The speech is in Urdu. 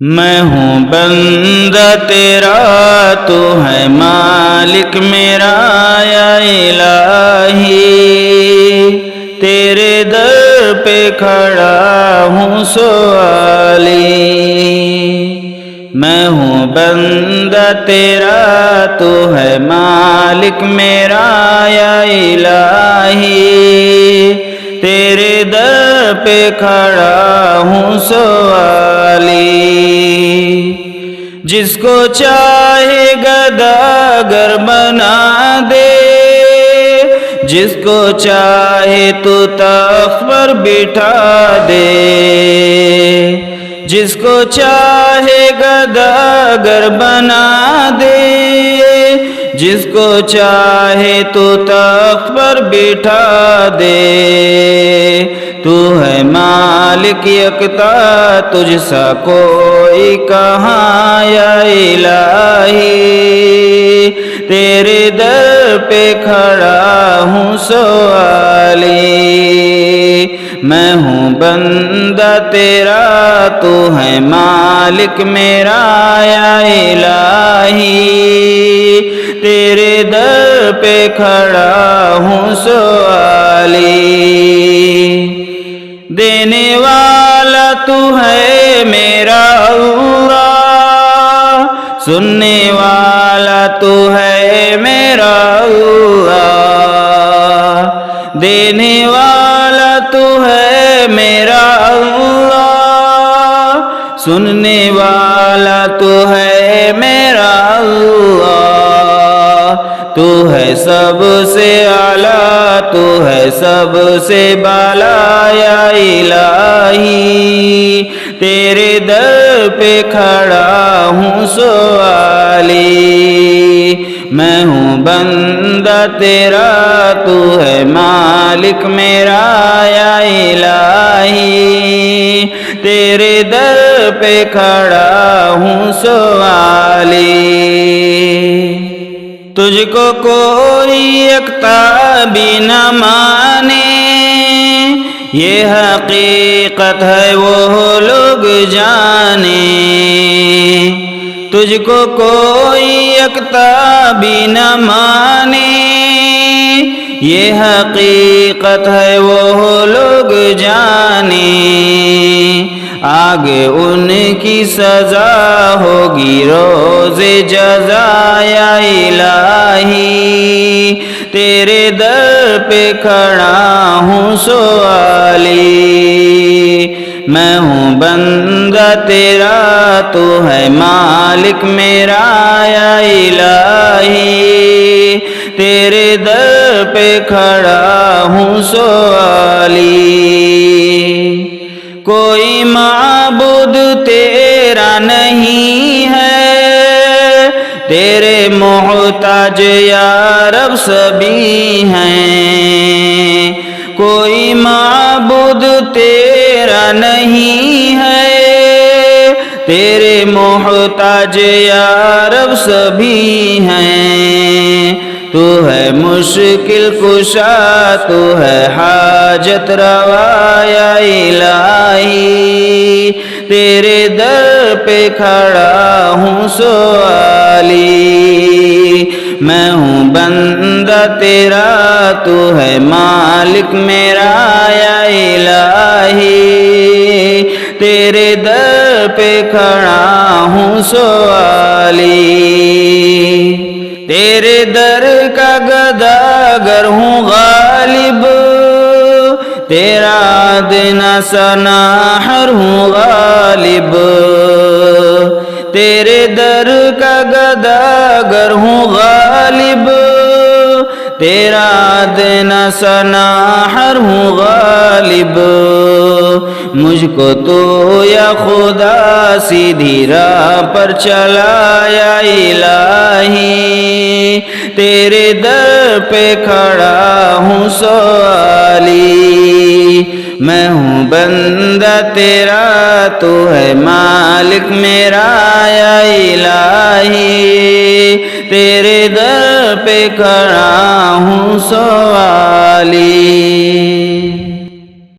میں ہوں بندہ تیرا، تو ہے مالک میرا یا الہی، تیرے در پہ کھڑا ہوں سوالی۔ میں ہوں بندہ تیرا، تو ہے مالک میرا یا الہی، تیرے در پہ کھڑا ہوں سوالی۔ جس کو چاہے گداگر بنا دے، جس کو چاہے تو تخت پر بٹھا دے، جس کو چاہے گداگر بنا دے، جس کو چاہے تو تخت پر بٹھا دے۔ تو ہے مالک یکتا، تجھ سا کوئی کہاں یا الہی، تیرے در پہ کھڑا ہوں سوالی۔ میں ہوں بندہ تیرا، تو ہے مالک میرا یا الہی، تیرے در پہ کھڑا ہوں سوالی۔ دینے والا تو ہے میرا اللہ، سننے والا تو ہے میرا اللہ، دینے والا تو ہے میرا اللہ، سننے والا تو ہے میرا اللہ۔ تو ہے سب سے اعلیٰ، تو ہے سب سے بالا یا الہی، تیرے در پہ کھڑا ہوں سوالی۔ میں ہوں بندہ تیرا، تو ہے مالک میرا یا الہی، تیرے در پہ کھڑا ہوں سوالی۔ تجھ کو کوئی یکتا بھی نہ مانے، یہ حقیقت ہے وہ لوگ جانے۔ تجھ کو کوئی یکتا بھی نہ مانے، یہ حقیقت ہے وہ لوگ جانے۔ آگے ان کی سزا ہوگی روز جزا یا الہی، تیرے در پہ کھڑا ہوں سوالی۔ میں ہوں بندہ تیرا، تو ہے مالک میرا یا الہی، تیرے در پہ کھڑا ہوں سوالی۔ کوئی معبود تیرا نہیں ہے، تیرے محتاج یا رب سبھی ہیں۔ کوئی معبود تیرا نہیں ہے، تیرے محتاج یا رب سبھی ہیں۔ تو ہے مشکل کشا، تو ہے حاجت روا یا الہی، تیرے در پہ کھڑا ہوں سوالی۔ میں ہوں بندہ تیرا، تو ہے مالک میرا یا الہی، تیرے در پہ کھڑا ہوں سوالی۔ تیرے در کا گداگر ہوں غالب، تیرا ادنا سناحر ہوں غالب۔ تیرے در کا گداگر ہوں غالب، تیرا ادنا سناحر ہوں غالب۔ مجھ کو تو یا خدا سیدھی راہ پر چلا یا الہی، تیرے در پہ کھڑا ہوں سوالی۔ میں ہوں بندہ تیرا، تو ہے مالک میرا یا الہی، تیرے در پہ کھڑا ہوں سوالی۔